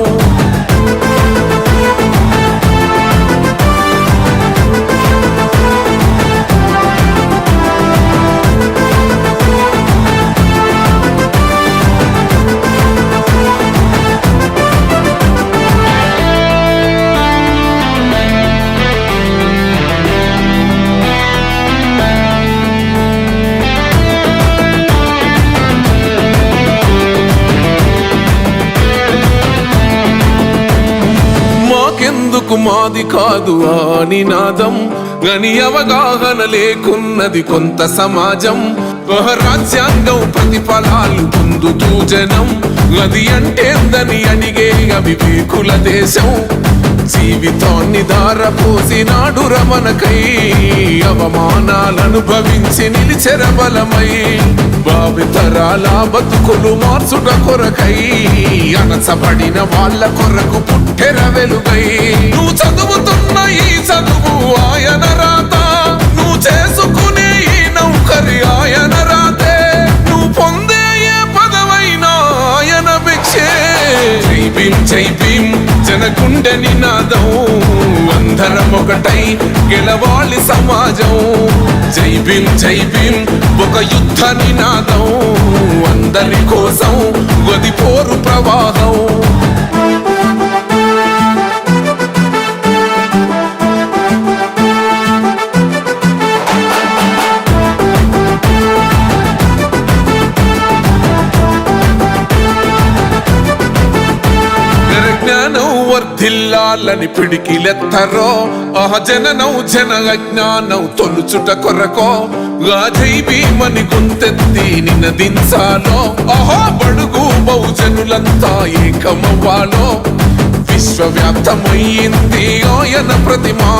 మాది కాదు ఆ నినాదం గని అవగాహన లేకున్నది కొంత సమాజం రాజ్యాంగం ప్రతిఫలాలు పొందుతూ జనం అది అంటేందని అడిగే అవివేకుల దేశం జీవితాన్ని దారపోసినాడు రమణకై అవమానాలను భవించి నిలిచెర బలమై భావితరాల బతుకులు మార్చుట కొరకై అనసబడిన వాళ్ళ కొరకు పుట్టెర వెలుగై నువ్వు చదువుతున్న ఈ చదువు ఆయన రాత నువ్వు చేసుకునే ఈ నౌకరి ఆయన రాతే నువ్వు పొందే ఏ పదవైనా ఆయన భిక్షే జై భీం జనగుండె నినాదం అందరం ఒకటై గెలవాలి సమాజం జై భీం ఒక యుద్ధ నినాదం అందరి కోసం గది పోరు ప్రవాహం వర్ధిల్లాలని పిడికిలెత్తరో జననం జన అజ్ఞానం తొలుచుట కొరకో జై భీమని గొంతెత్తి నినదించాలో బడుగు బహుజనులంతా ఏకమవ్వాలో విశ్వవ్యాప్తమయ్యింది ఆయన ప్రతిమా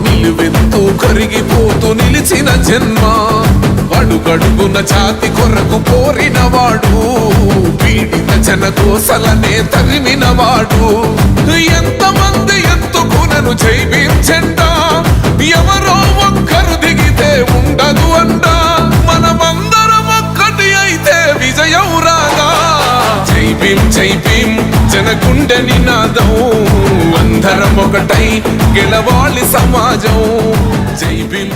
నిలువెత్తు కరిగిపోతూ నిలిచిన జన్మ అడుగడుగున జాతి కొరకు పోరినవాడు పీడిత జనకోసలనే తరిమినవాడు ఎంతమంది ఎత్తుకునను జై భీం జెండా ఎవరో ఒక్కరు దిగితే ఉండదు అంట మనమందరం ఒక్కటి అయితే విజయం రాగా జై భీం జనగుండె నినాదం అందరం ఒకటై గెలవాలి సమాజం జై భీం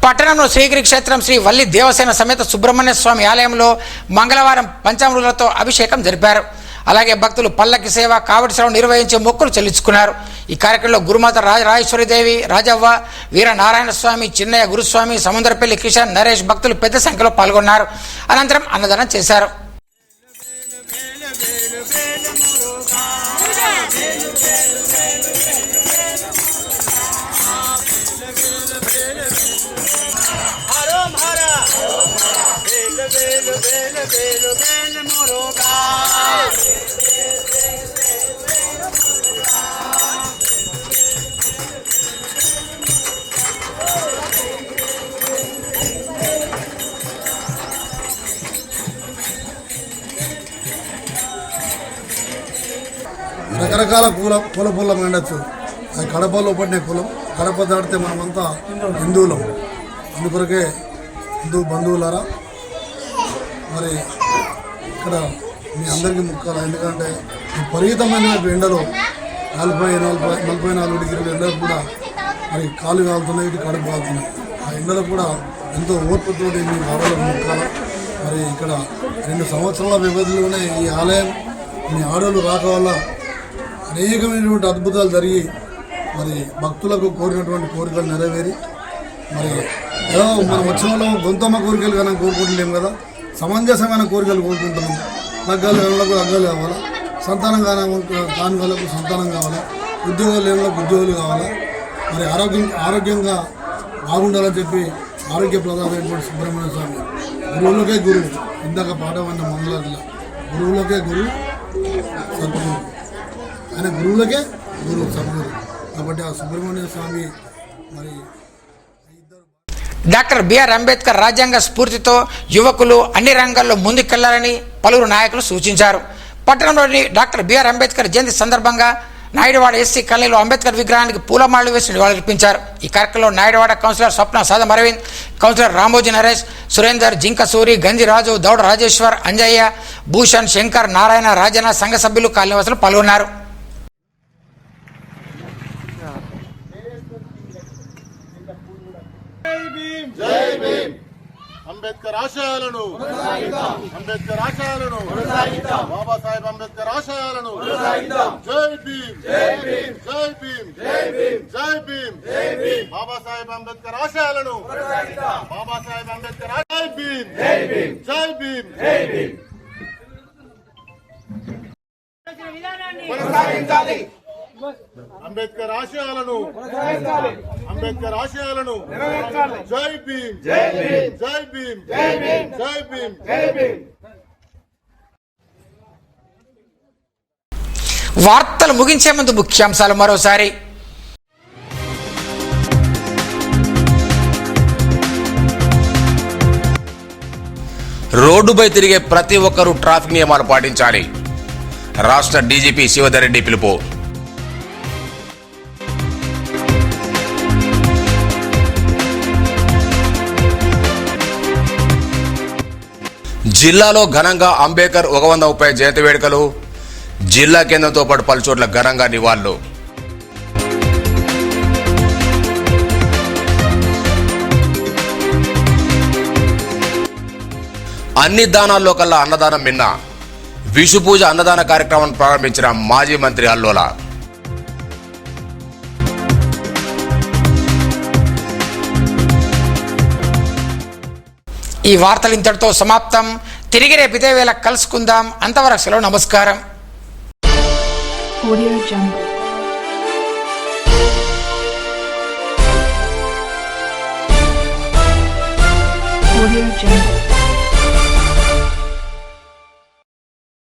పట్టణంలో శ్రీగిరి క్షేత్రం శ్రీ వల్లి దేవసేన సమేత సుబ్రహ్మణ్య స్వామి ఆలయంలో మంగళవారం పంచామృతులతో అభిషేకం జరిపారు. అలాగే భక్తులు పల్లకి సేవ కావడి సేవ నిర్వహించి మొక్కులు చెల్లించుకున్నారు. ఈ కార్యక్రమంలో గురుమాత రాజేశ్వరిదేవి, రాజవ్వ, వీర నారాయణ స్వామి, చిన్నయ్య గురుస్వామి, సముద్రపల్లి కిషన్, నరేష్ భక్తులు పెద్ద సంఖ్యలో పాల్గొన్నారు. అనంతరం అన్నదానం చేశారు. రకరకాల పూల మండచ్చు. అది కడపలో పడిన కులం. కడప దాటితే మనమంతా హిందువులం. అందుకొరకే హిందూ బంధువులారా, మరి ఇక్కడ మీ అందరికీ ముక్కాలి. ఎందుకంటే విపరీతమైన ఎండలో 44 డిగ్రీల ఎండలు కూడా మరి కాలు కాలుతున్నాయి, ఇటు కడుపు కాలుతున్నాయి. ఆ ఎండలు కూడా ఎంతో ఓర్పుతో మీ బాధలకు ముక్కాలి. మరి ఇక్కడ 2 సంవత్సరాల వ్యవధిలోనే ఈ ఆలయం మీ ఆడోళ్ళు రాక వల్ల అనేకమైనటువంటి అద్భుతాలు జరిగి మరి భక్తులకు కోరినటువంటి కోరికలు నెరవేరి మరి ఏదో మనం వచ్చిన వాళ్ళం గొంతమ్మ కోరికలు కానీ కోరుకుంటలేము కదా, సమంజసమైన కోరికలు కోరుకుంటున్నాం. లగ్గాలు వాళ్ళకు లగ్గాలు కావాలా, సంతానం కాని వాళ్ళకు సంతానం కావాలా, ఉద్యోగాలు లేని వాళ్ళకు ఉద్యోగాలు కావాలా, మరి ఆరోగ్యంగా బాగుండాలని చెప్పి ఆరోగ్య ప్రధానమైనటువంటి సుబ్రహ్మణ్య స్వామి గురువులకే గురువు. ఇందాక పాట ఉన్న మంగళారిలో గురువులకే గురువు సద్గురు, ఆయన గురువులకే గురువు సద్గురు. కాబట్టి ఆ సుబ్రహ్మణ్య స్వామి మరి డాక్టర్ బిఆర్ అంబేద్కర్ రాజ్యాంగ స్ఫూర్తితో యువకులు అన్ని రంగాల్లో ముందుకెళ్లాలని పలువురు నాయకులు సూచించారు. పట్టణంలోని డాక్టర్ బిఆర్ అంబేద్కర్ జయంతి సందర్భంగా నాయుడువాడ ఎస్సీ కాలనీలో అంబేద్కర్ విగ్రహానికి పూలమాలలు వేసి నివాళులర్పించారు. ఈ కార్యక్రమంలో నాయుడువాడ కౌన్సిలర్ స్వప్న సాదం అరవింద్, కౌన్సిలర్ రామోజీ నరేష్, సురేందర్, జింక సూరి, గంజిరాజు, దౌడ రాజేశ్వర్, అంజయ్య, భూషణ్, శంకర్, నారాయణ, రాజన, సంఘ సభ్యులు, కాలనీవాసులు పాల్గొన్నారు. అంబేద్కర్ ఆశయాలను, అంబేద్కర్ ఆశయాలను, బాబాసాహెబ్ అంబేద్కర్ ఆశయాలను, జై భీమ్, జై భీమ్, జై భీమ్, జై భీమ్, జై భీమ్, జై భీమ్, బాబాసాహెబ్ అంబేద్కర్ ఆశయాలను, బాబాసాహెబ్ అంబేద్కర్ జై భీమ్, జై భీమ్, జై భీమ్, జై భీమ్. అంబేద్కర్ ఆశయాలను, అంబేద్కర్ ఆశయాలను, జై భీమ్, జై భీమ్, జై భీమ్, జై భీమ్, జై భీమ్, జై భీమ్. వార్తలు ముగించే ముందు ముఖ్యాంశాలు మరోసారి. రోడ్డుపై తిరిగే ప్రతి ఒక్కరూ ట్రాఫిక్ నియమాలు పాటించాలి. రాష్ట్ర డీజీపీ శివధర్ రెడ్డి పిలుపు. జిల్లాలో ఘనంగా అంబేద్కర్ 130 జయంతి వేడుకలు. జిల్లా కేంద్రంతో పాటు పలుచోట్ల ఘనంగా నివాళులు. అన్ని దానాల్లో కల్లా అన్నదానం మిన్న. విషు పూజ అన్నదాన కార్యక్రమాన్ని ప్రారంభించిన మాజీ మంత్రి అల్లోల. ఈ వార్తలు ఇంతటితో సమాప్తం. తిరిగి రేపు ఇదే వేళ కలుసుకుందాం. అంతవరకు సెలవు. నమస్కారం. Audio Jungle.